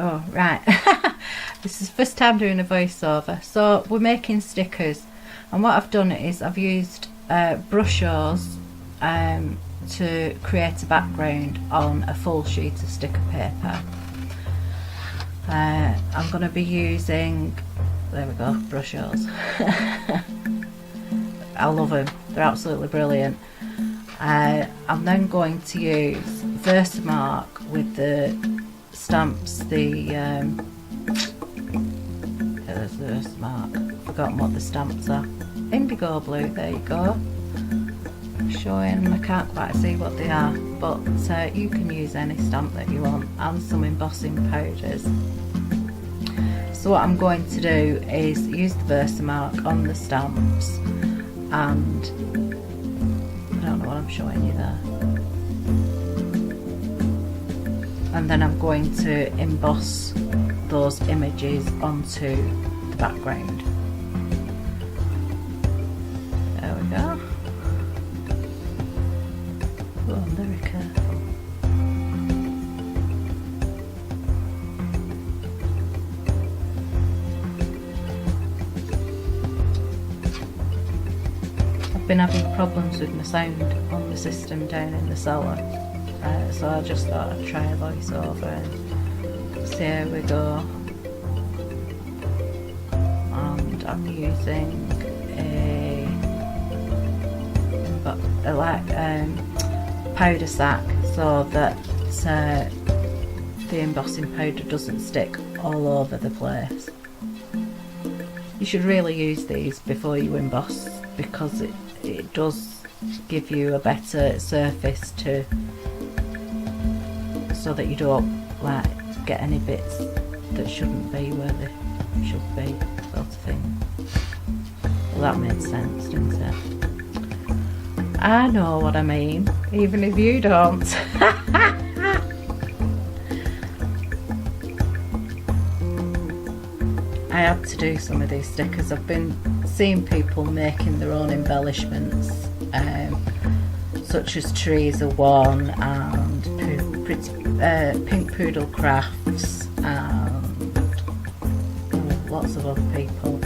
Oh, right. This is the first time doing a voiceover. So we're making stickers, and what I've done is I've used brushos to create a background on a full sheet of sticker paper. I'm going to be using, there we go, brushos. I love them, they're absolutely brilliant. I'm then going to use Versamark with the stamps, there's the Versamark, I've forgotten what the stamps are. Indigo Blue, there you go. Showing, I can't quite see what they are, but you can use any stamp that you want, and some embossing powders. So what I'm going to do is use the Versamark on the stamps, and I don't know what I'm showing you there. And then I'm going to emboss those images onto the background. There we go. Oh, I'm very careful. I've been having problems with my sound on the system down in the cellar, so I just thought I'd try a voiceover and see how we go. And I'm using a powder sack so that the embossing powder doesn't stick all over the place. You should really use these before you emboss, because it does give you a better surface so that you don't get any bits that shouldn't be where they should be, sort of thing. Well, that made sense, didn't it? I know what I mean, even if you don't. I had to do some of these stickers. I've been seeing people making their own embellishments, such as trees are one, and pink poodle crafts, and lots of other people.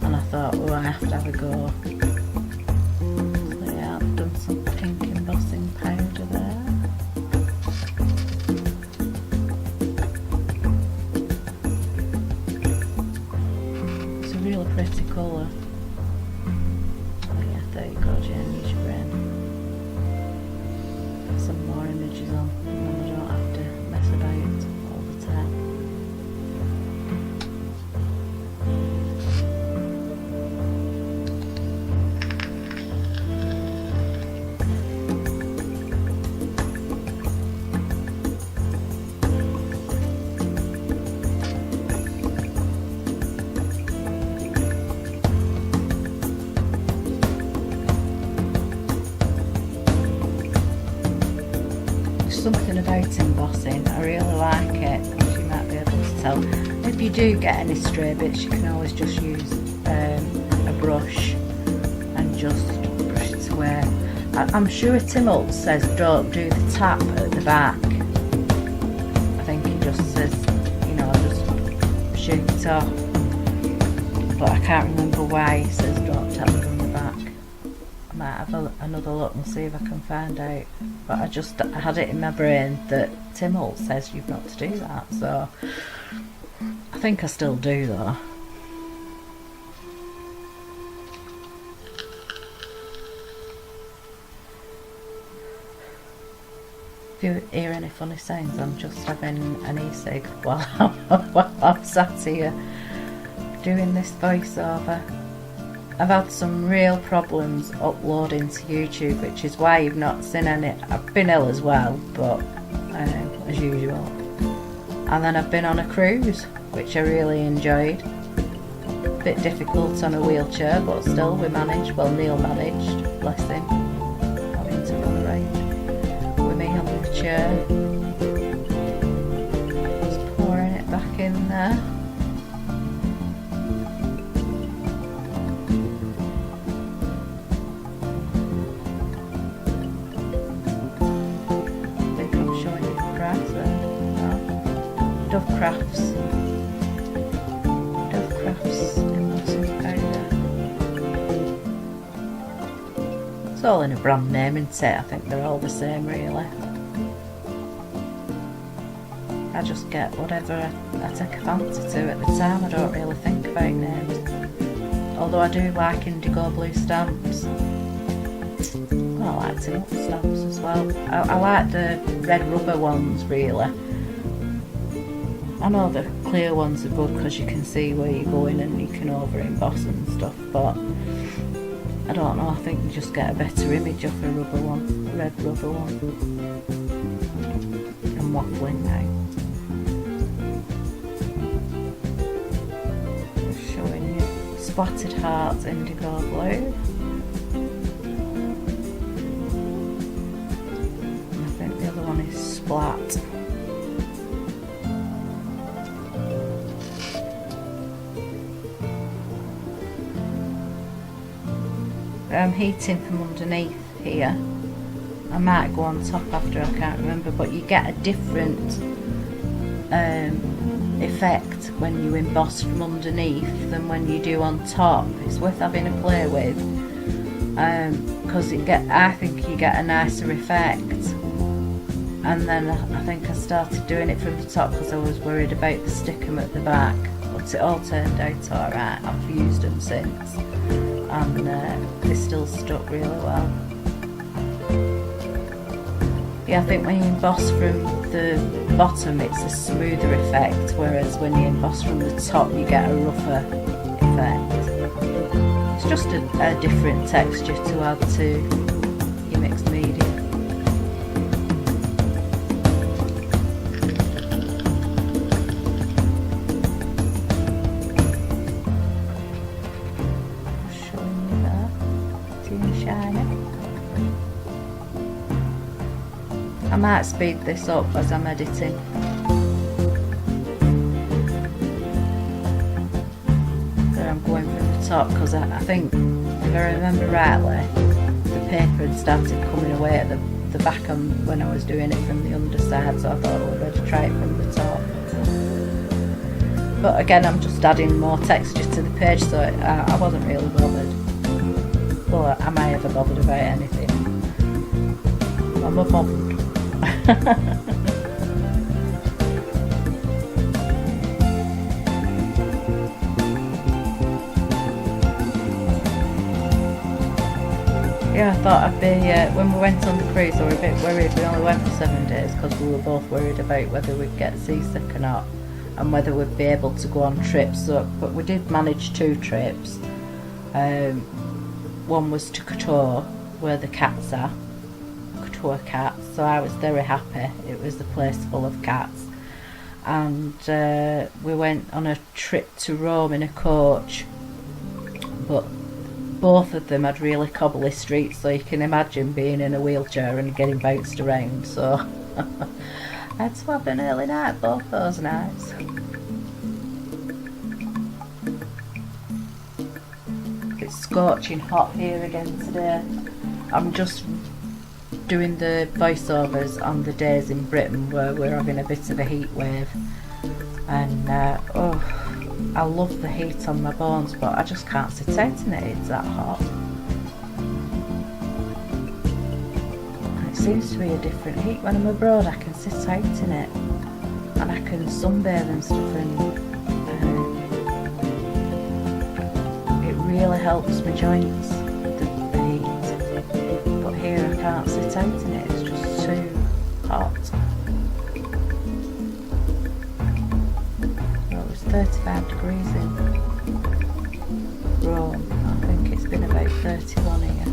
And I thought, oh, I have to have a go. So yeah, I've done some pink embossing powder there. It's a real pretty colour. Oh yeah, there you go, Jane, use your brain. Put some more images on, and then I don't have to mess about all the time. Something about embossing, I really like it, as you might be able to tell. If you do get any stray bits, you can always just use a brush and just brush it away. I'm sure Timmelt says don't do the tap at the back. I think he just says, you know, just shoot it off, but I can't remember why he says don't tap from the back. I might have another look and see if I can find out, but I had it in my brain that Timmelt says you've not to do that, so I think I still do though. If you hear any funny sounds, I'm just having an e-cig while I'm sat here doing this voiceover. I've had some real problems uploading to YouTube, which is why you've not seen any. I've been ill as well, but as usual. And then I've been on a cruise, which I really enjoyed. A bit difficult on a wheelchair, but still we managed. Well, Neil managed, bless him, having to run around with me on the chair. Just pouring it back in there. Dove Crafts embossing powder. It's all in a brand name, isn't it? I think they're all the same really. I just get whatever I take a fancy to at the time. I don't really think about names. Although I do like Indigo Blue Stamps. Well, I like Tin Stamps as well. I like the red rubber ones really. I know the clear ones are good because you can see where you're going and you can over emboss and stuff, but I don't know, I think you just get a better image of a rubber one, a red rubber one. I'm waffling now. Just showing you Spotted Hearts Indigo Blue. I think the other one is Splat. I'm heating from underneath here. I might go on top after, I can't remember, but you get a different effect when you emboss from underneath than when you do on top. It's worth having a play with because I think you get a nicer effect. And then I think I started doing it from the top because I was worried about the stickum at the back, but it all turned out alright. I've used them since, and they still stuck really well. Yeah, I think when you emboss from the bottom it's a smoother effect, whereas when you emboss from the top you get a rougher effect. It's just a different texture to add to your mixed media. I might speed this up as I'm editing. There I'm going from the top because I think, if I remember rightly, the paper had started coming away at the back when I was doing it from the underside, so I thought I'd better try it from the top. But again, I'm just adding more texture to the page, so I wasn't really bothered. Well, am I ever bothered about anything? I'm not bothered. Yeah, I thought I'd be, when we went on the cruise I was a bit worried. We only went for 7 days because we were both worried about whether we'd get seasick or not and whether we'd be able to go on trips. But we did manage 2 trips. One was to Qatar, where the cats are, Qatar cats, so I was very happy. It was a place full of cats. And we went on a trip to Rome in a coach, but both of them had really cobbly streets, so you can imagine being in a wheelchair and getting bounced around, so I had to have an early night both those nights. It's scorching hot here again today. I'm just doing the voiceovers on the days in Britain where we're having a bit of a heat wave, and I love the heat on my bones, but I just can't sit out in it, it's that hot. And it seems to be a different heat. When I'm abroad I can sit out in it and I can sunbathe and stuff, and it really helps my joints, the heat. But here I can't sit out in it, it's just too hot. 35 degrees in Rome. I think it's been about 31 here.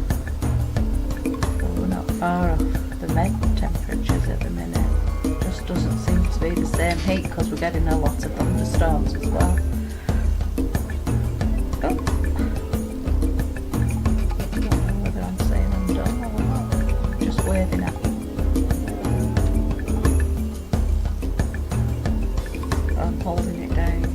But we're not far off the Meg temperatures at the minute. It just doesn't seem to be the same heat because we're getting a lot of thunderstorms as well. Oh. I don't know whether I'm saying I'm done or not. I'm just waving at you. I'm holding it down.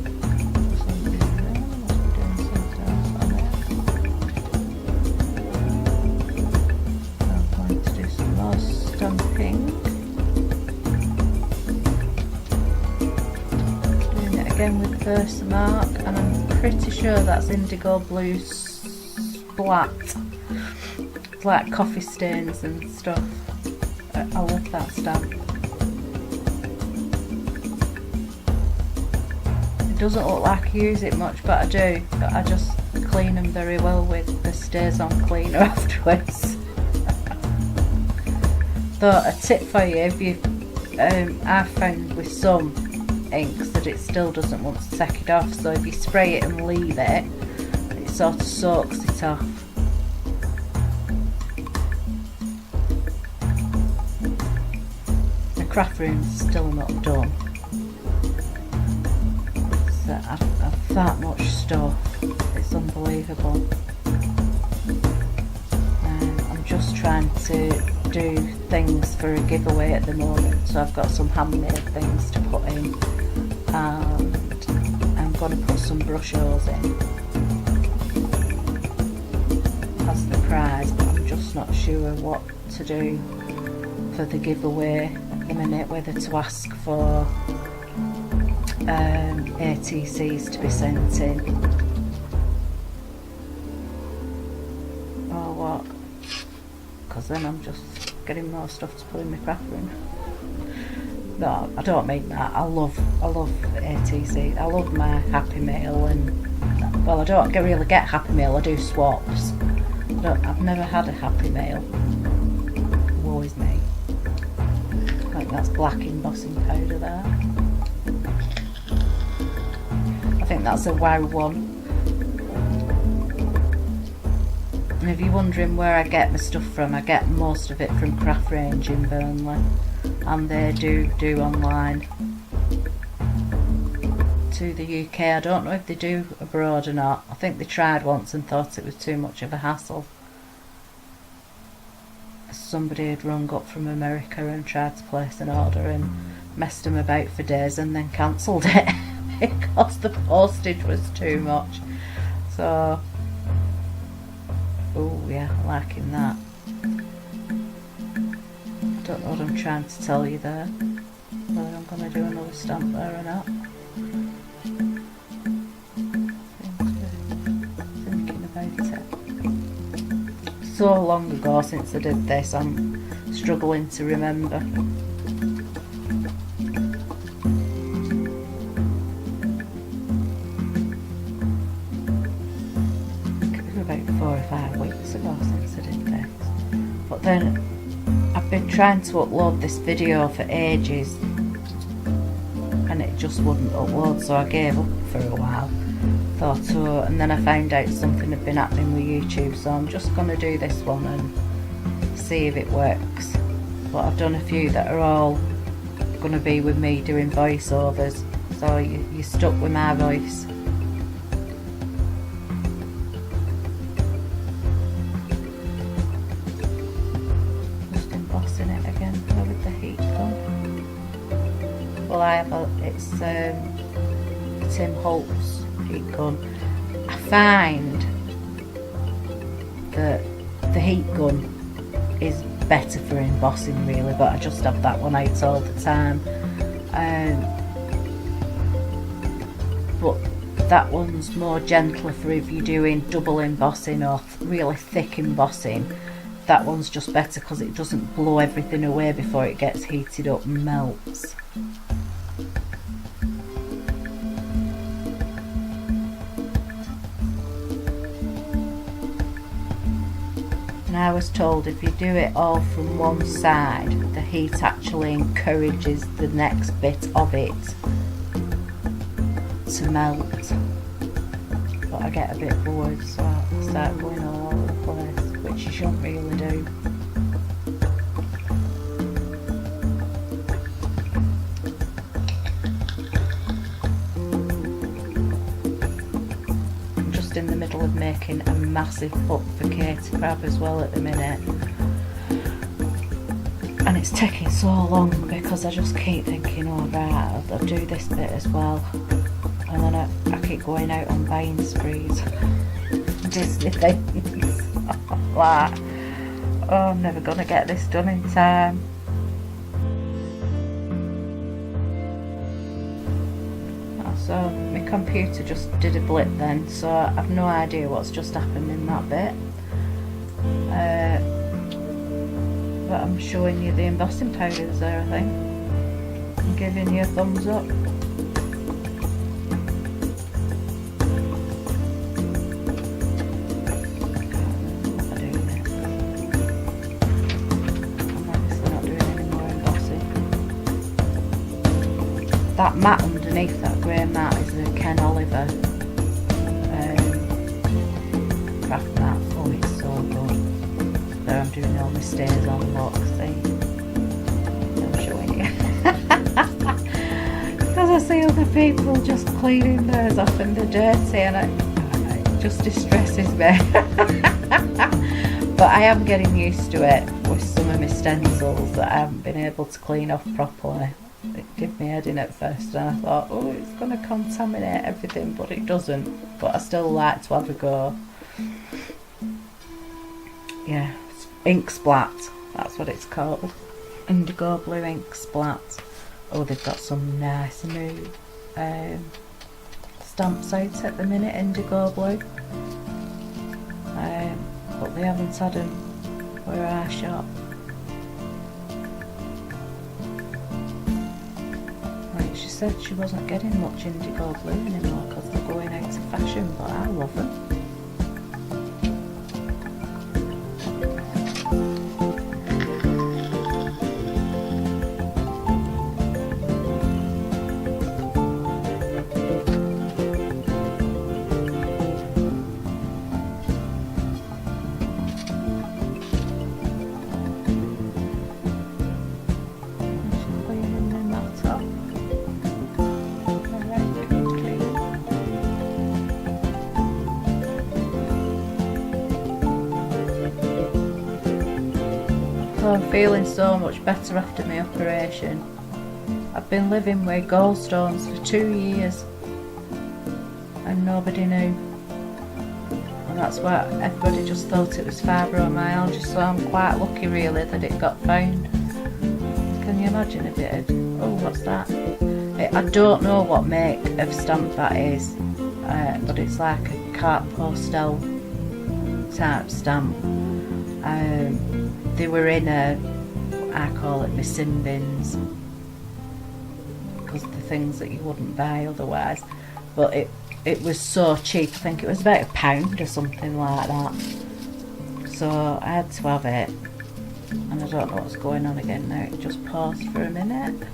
again with versamark, and I'm pretty sure that's Indigo Blue Splat. It's like coffee stains and stuff. I love that stamp. It doesn't look like I use it much, but I do. But I just clean them very well with the stays on cleaner afterwards. Though a tip for you, if you I've found with some inks that it still doesn't want to take it off, so if you spray it and leave it, it sort of soaks it off. The craft room's still not done, so I've that much stuff, it's unbelievable. I'm just trying to do things for a giveaway at the moment, so I've got some handmade things to put in, and I'm going to put some brushos in as the prize, but I'm just not sure what to do for the giveaway at the minute, whether to ask for ATCs to be sent in or what, because then I'm just getting more stuff to put in my craft room. No, I don't mean that. I love ATC. I love my Happy Mail, and well, I don't really get Happy Mail. I do swaps. I've never had a Happy Mail. Woe is me. I think that's black embossing powder there. I think that's a WOW one. And if you're wondering where I get my stuff from, I get most of it from Craft Range in Burnley, and they do online to the UK. I don't know if they do abroad or not. I think they tried once and thought it was too much of a hassle. Somebody had rung up from America and tried to place an order and messed them about for days and then cancelled it because the postage was too much. So oh yeah, liking that. Don't know what I'm trying to tell you there, whether I'm going to do another stamp there or not. Thinking about it. So long ago since I did this, I'm struggling to remember. About 4 or 5 weeks ago since I did this, but then I've been trying to upload this video for ages and it just wouldn't upload, so I gave up for a while. Thought so, and then I found out something had been happening with YouTube, so I'm just going to do this one and see if it works. But I've done a few that are all going to be with me doing voiceovers, so you're stuck with my voice. Well, I have it's Tim Holt's heat gun. I find that the heat gun is better for embossing really, but I just have that one out all the time. But that one's more gentler for if you're doing double embossing or really thick embossing. That one's just better because it doesn't blow everything away before it gets heated up and melts. And I was told if you do it all from one side, the heat actually encourages the next bit of it to melt. But I get a bit bored, so I start going all over the place, which you shouldn't really do. In the middle of making a massive book for Katie Crab as well at the minute, and it's taking so long because I just keep thinking, oh right, I'll do this bit as well, and then I keep going out on buying sprees, Disney things like, oh I'm never gonna get this done in time. That's So my computer just did a blip then, so I've no idea what's just happened in that bit. But I'm showing you the embossing powders there, I think. I'm giving you a thumbs up. That mat underneath, that grey mat, is a Ken Oliver craft mat. Oh, it's so good. There I'm doing all my stays on, look, see? I'm showing you. Because I see other people just cleaning theirs off and they're dirty, and it just distresses me. But I am getting used to it with some of my stencils that I haven't been able to clean off properly. It did me head in at first, and I thought, oh, it's going to contaminate everything, but it doesn't. But I still like to have a go. Yeah, it's ink splat, that's what it's called. Indigo Blue ink splat. Oh, they've got some nice new stamps out at the minute, Indigo Blue. But they haven't had them where I shop. She said she wasn't getting much Indigo Blue anymore because they're going out of fashion, but I love them. I'm feeling so much better after my operation. I've been living with gallstones for 2 years and nobody knew, and that's why everybody just thought it was fibromyalgia, so I'm quite lucky really that it got found. Can you imagine a bit of, oh, what's that? I don't know what make of stamp that is, but it's like a carte postal type stamp. They were in I call it my sin bins, because the things that you wouldn't buy otherwise. But it was so cheap, I think it was about £1 or something like that. So I had to have it, and I don't know what's going on again now. It just paused for a minute.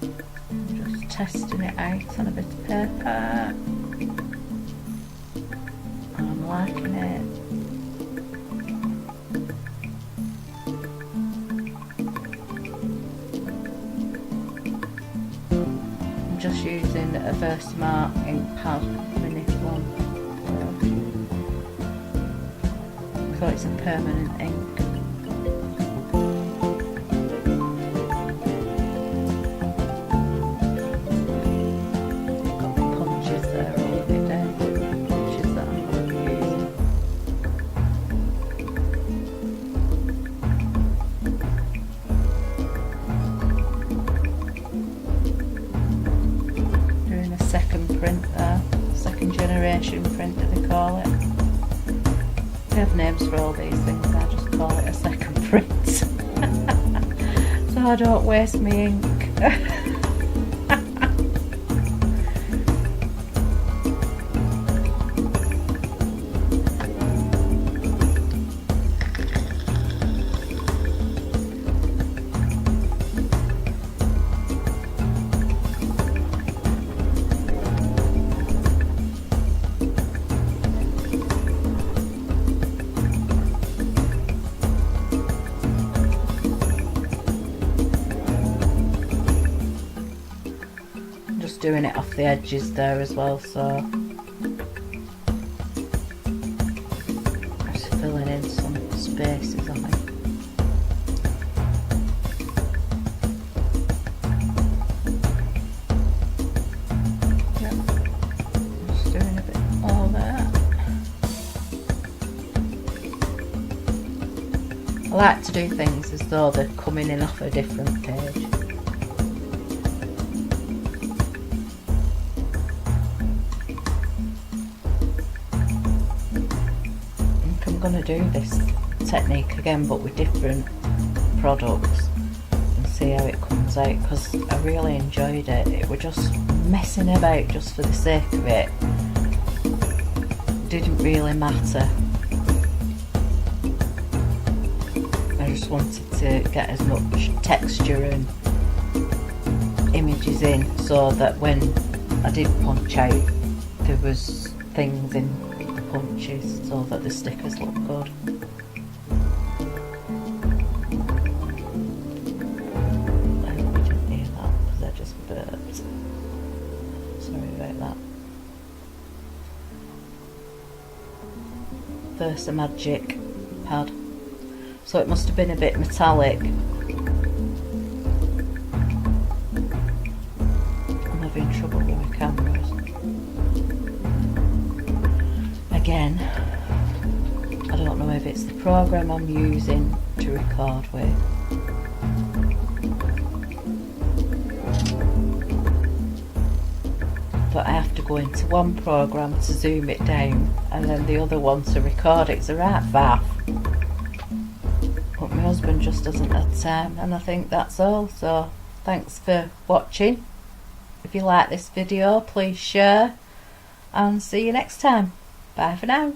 I'm just testing it out on a bit of paper. I'm liking it. Just using a Versamark ink pad, mini one. So it's a permanent ink. Got the punches there all the way down, punches that I'm going to be using. Second print there, second generation print that they call it. They have names for all these things, I just call it a second print. So I don't waste my ink. Doing it off the edges there as well, so just filling in some spaces, I think. Yep. Just doing a bit more there. I like to do things as though they're coming in off a different page. going to do this technique again, but with different products, and see how it comes out, because I really enjoyed it. It was just messing about just for the sake of it. Didn't really matter. I just wanted to get as much texture and images in, so that when I did punch out, there was things in the punches, so that the stickers look good. I hope you didn't hear that, because I just burped. Sorry about that. Versamark pad. So it must have been a bit metallic. I'm having trouble with my cameras. Again, I don't know if it's the program I'm using to record with. But I have to go into one program to zoom it down, and then the other one to record it. It's a right faff. But my husband just doesn't have time, and I think that's all. So thanks for watching. If you like this video, please share, and see you next time. Bye for now.